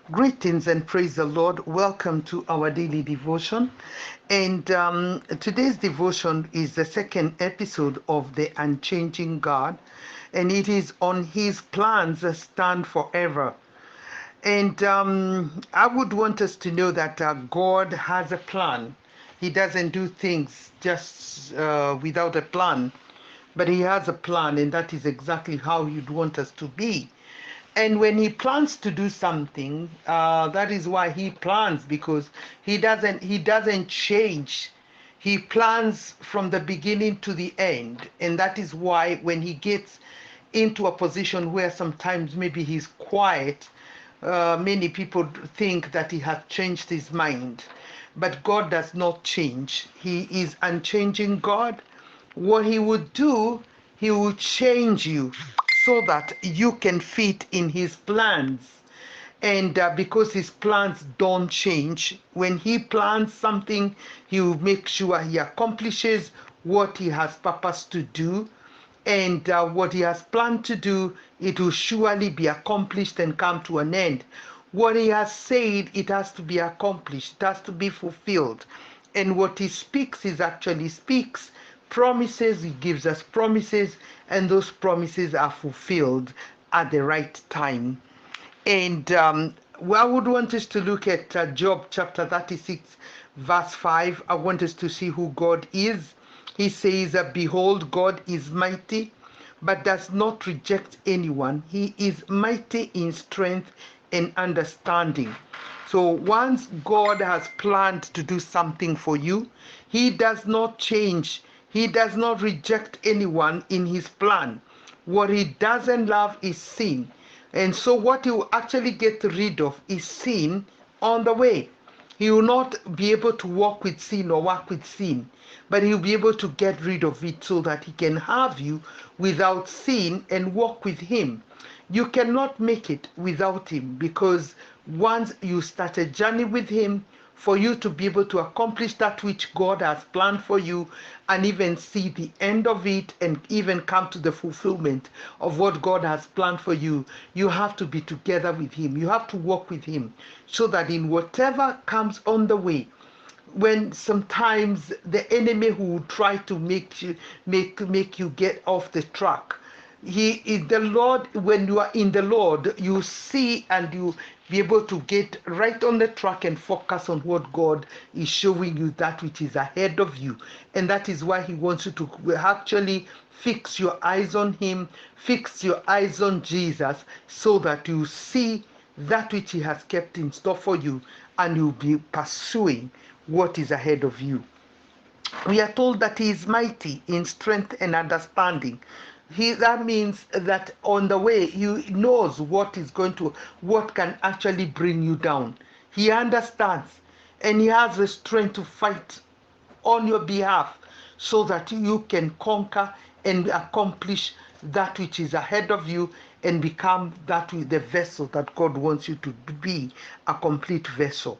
Greetings and praise the Lord. Welcome to our daily devotion. And today's devotion is the second episode of the Unchanging God, and it is on His plans that stand forever. And I would want us to know that God has a plan. He doesn't do things just without a plan, but He has a plan, and that is exactly how He'd want us to be. And when he plans to do something, that is why he plans, because he doesn't change. He plans from the beginning to the end, and that is why when he gets into a position where sometimes maybe he's quiet, many people think that he has changed his mind. But God does not change. He is unchanging God. What he would do, he will change you so that you can fit in his plans. And because his plans don't change, when he plans something, he will make sure he accomplishes what he has purposed to do. And what he has planned to do, it will surely be accomplished and come to an end. What he has said, it has to be accomplished, it has to be fulfilled. And what he speaks is actually speaks. Promises, he gives us promises, and those promises are fulfilled at the right time. And I would want us to look at Job chapter 36, verse 5. I want us to see who God is. He says, Behold, God is mighty, but does not reject anyone. He is mighty in strength and understanding. So once God has planned to do something for you, he does not change. He does not reject anyone in his plan. What he doesn't love is sin. And so what he will actually get rid of is sin on the way. He will not be able to walk with sin or work with sin, but he'll be able to get rid of it so that he can have you without sin and walk with him. You cannot make it without him, because once you start a journey with him, for you to be able to accomplish that which God has planned for you and even see the end of it and even come to the fulfillment of what God has planned for you, you have to be together with him. You have to walk with him so that in whatever comes on the way, when sometimes the enemy who will try to make you get off the track, he is the Lord. When you are in the Lord, you see and you be able to get right on the track and focus on what God is showing you, that which is ahead of you. And that is why he wants you to actually fix your eyes on him, fix your eyes on Jesus, so that you see that which he has kept in store for you, and you'll be pursuing what is ahead of you. We are told that he is mighty in strength and understanding. That means that on the way he knows what can actually bring you down. He understands, and he has the strength to fight on your behalf so that you can conquer and accomplish that which is ahead of you and become the vessel that God wants you to be, a complete vessel.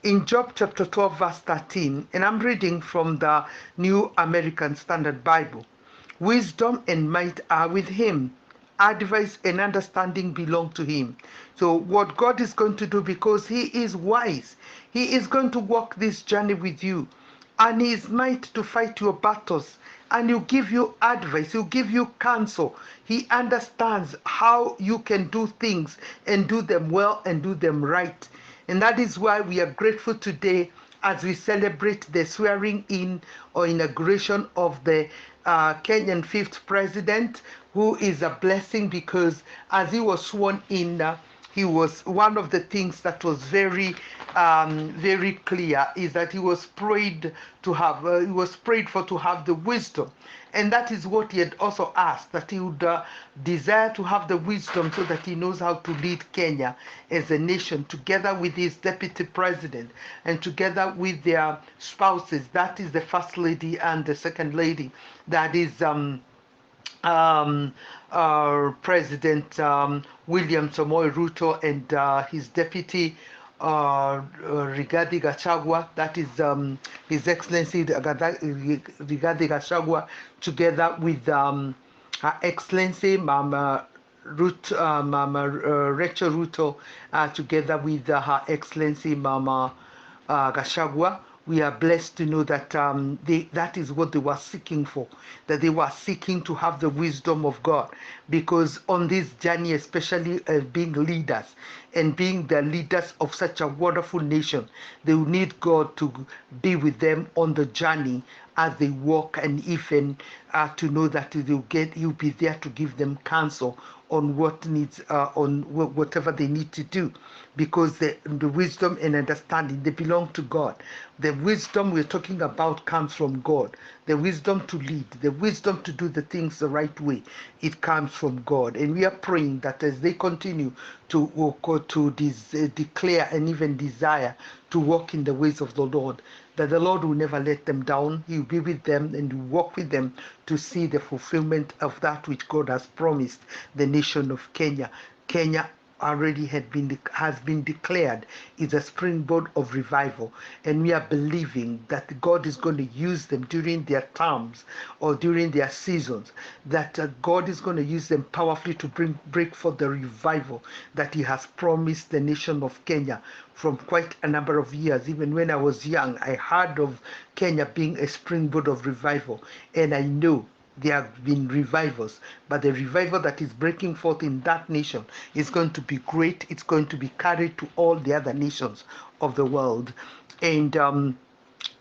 In Job chapter 12, verse 13, and I'm reading from the New American Standard Bible, wisdom and might are with him. Advice and understanding belong to him. So what God is going to do, because he is wise, he is going to walk this journey with you, and he is might to fight your battles, and he'll give you advice, he'll give you counsel. He understands how you can do things and do them well and do them right. And that is why we are grateful today as we celebrate the swearing in or inauguration of the Kenyan fifth president, who is a blessing, because as he was sworn in, he was, one of the things that was very clear is that he was prayed for to have the wisdom. And that is what he had also asked, that he would desire to have the wisdom so that he knows how to lead Kenya as a nation, together with his deputy president and together with their spouses. That is the first lady and the second lady. That is President William Samoei Ruto and his deputy Rigathi Gachagua, that is His Excellency Rigathi Gachagua, together with Her Excellency Mama Rachel Ruto, together with Her Excellency Mama Gashagwa. We are blessed to know that that is what they were seeking for, that they were seeking to have the wisdom of God. Because on this journey, especially being leaders and being the leaders of such a wonderful nation, they will need God to be with them on the journey as they walk, and even to know that you'll be there to give them counsel on what needs, on whatever they need to do, because the wisdom and understanding, they belong to God. The wisdom we're talking about comes from God. The wisdom to lead, the wisdom to do the things the right way, it comes from God. And we are praying that as they continue to declare and even desire to walk in the ways of the Lord, that the Lord will never let them down. He will be with them and will walk with them to see the fulfillment of that which God has promised the nation of Kenya. Kenya already has been declared is a springboard of revival, and we are believing that God is going to use them during their terms or during their seasons, that God is going to use them powerfully to break forth the revival that He has promised the nation of Kenya from quite a number of years. Even when I was young, I heard of Kenya being a springboard of revival, and I know there have been revivals, but the revival that is breaking forth in that nation is going to be great. It's going to be carried to all the other nations of the world. And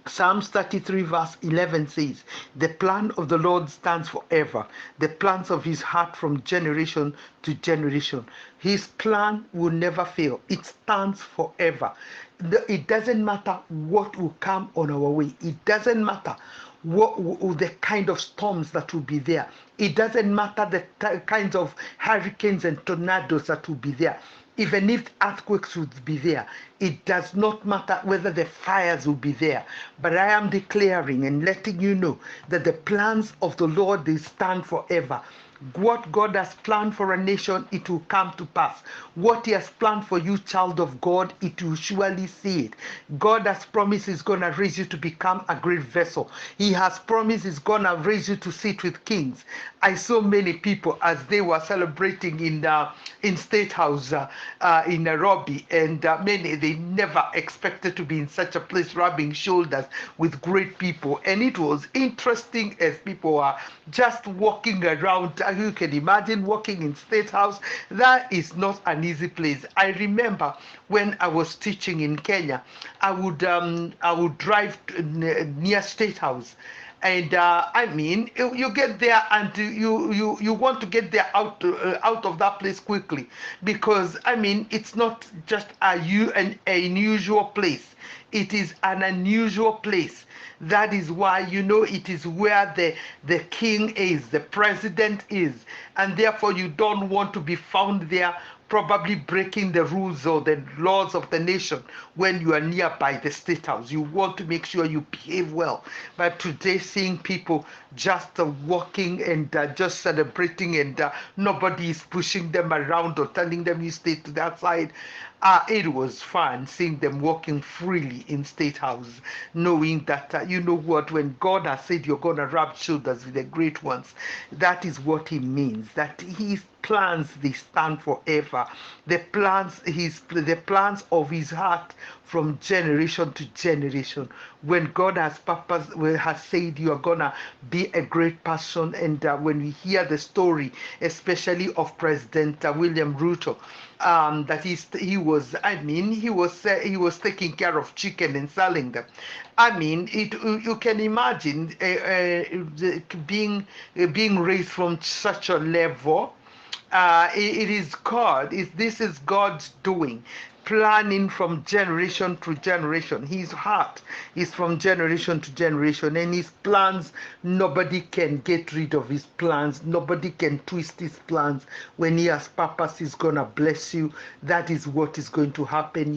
Psalms 33 verse 11 says, the plan of the Lord stands forever, the plans of His heart from generation to generation. His plan will never fail. It stands forever. It doesn't matter what will come on our way. It doesn't matter the kind of storms that will be there. It doesn't matter the kinds of hurricanes and tornadoes that will be there. Even if earthquakes would be there, it does not matter whether the fires will be there. But I am declaring and letting you know that the plans of the Lord, they stand forever. What God has planned for a nation, it will come to pass. What He has planned for you, child of God, it will surely see it. God has promised He's going to raise you to become a great vessel. He has promised He's going to raise you to sit with kings. I saw many people as they were celebrating in State House in Nairobi, and many, they never expected to be in such a place, rubbing shoulders with great people. And it was interesting as people were just walking around. You can imagine walking in State House. That is not an easy place. I remember when I was teaching in Kenya, I would drive near State House. And I mean, you get there and you want to get there out of that place quickly, because I mean, it's not just an unusual place. It is an unusual place. That is why, it is where the king is, the president is, and therefore you don't want to be found there probably breaking the rules or the laws of the nation when you are nearby the State House. You want to make sure you behave well. But today, seeing people just walking and just celebrating, and nobody is pushing them around or telling them you stay to that side, it was fun seeing them walking freely in State House, knowing that, you know what, when God has said you're going to rub shoulders with the great ones, that is what He means, that His plans, they stand forever. The plans of His heart from generation to generation. When God has said you are gonna be a great person, and when we hear the story, especially of President William Ruto, that he was taking care of chicken and selling them. I mean, you can imagine being raised from such a level. It is God. This is God's doing, planning from generation to generation. His heart is from generation to generation, and His plans, nobody can get rid of His plans. Nobody can twist His plans. When He has purpose, He's gonna bless you. That is what is going to happen.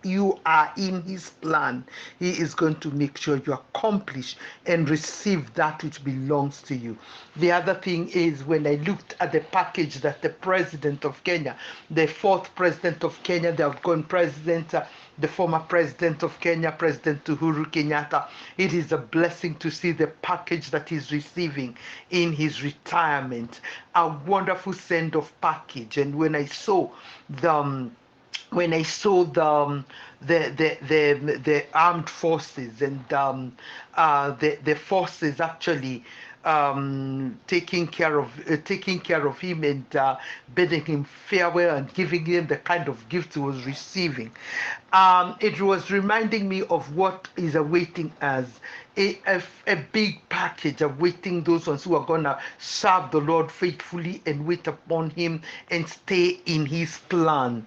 You are in His plan. He is going to make sure you accomplish and receive that which belongs to you. The other thing is, when I looked at the package that the president of Kenya, the fourth president of Kenya, the outgoing president, the former president of Kenya, President Uhuru Kenyatta, it is a blessing to see the package that he's receiving in his retirement. A wonderful send-off package. And when I saw the the armed forces and the forces actually taking care of him and bidding him farewell and giving him the kind of gift he was receiving, it was reminding me of what is awaiting us. A big package awaiting those ones who are going to serve the Lord faithfully and wait upon him and stay in his plan.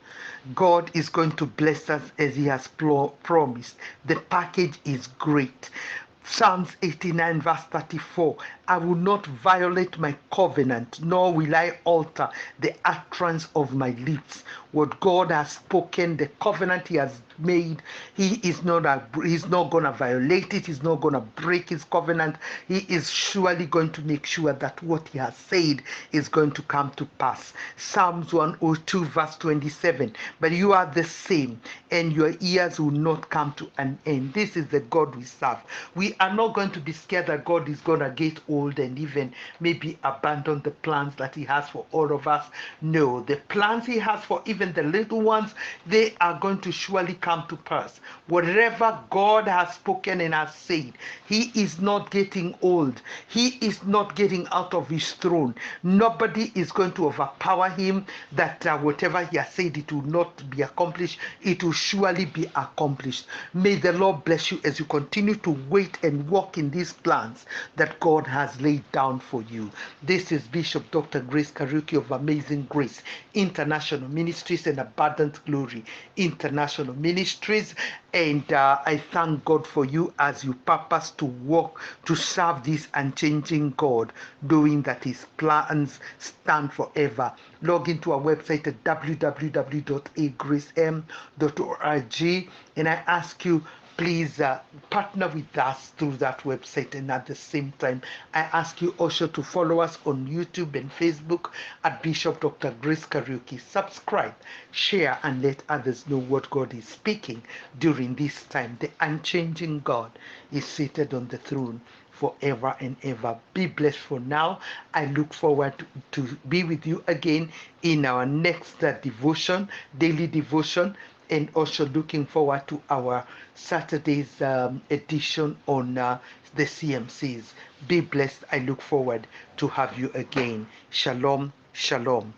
God is going to bless us as he has promised. The package is great. Psalms 89 verse 34, I will not violate my covenant, nor will I alter the utterance of my lips. What God has spoken, the covenant he has made, he's not going to violate it. He's not going to break his covenant. He is surely going to make sure that what he has said is going to come to pass. Psalms 102 verse 27, but you are the same, and your ears will not come to an end. This is the God we serve. We are not going to be scared that God is going to get old and even maybe abandon the plans that he has for all of us. No, the plans he has for even the little ones, they are going to surely come to pass. Whatever God has spoken and has said, he is not getting old. He is not getting out of his throne. Nobody is going to overpower him that whatever he has said, it will not be accomplished. It will surely be accomplished. May the Lord bless you as you continue to wait and walk in these plans that God has laid down for you. This is Bishop Dr. Grace Kariuki of Amazing Grace International Ministries and Abundant Glory International Ministries. And I thank God for you as you purpose to walk, to serve this unchanging God, knowing that his plans stand forever. Log into our website at www.agracem.org, and I ask you, please partner with us through that website. And at the same time, I ask you also to follow us on YouTube and Facebook at Bishop Dr. Grace Kariuki. Subscribe, share, and let others know what God is speaking during this time. The unchanging God is seated on the throne forever and ever. Be blessed for now. I look forward to be with you again in our next devotion, daily devotion, and also looking forward to our Saturday's edition on the CMCs. Be blessed. I look forward to have you again. Shalom, shalom.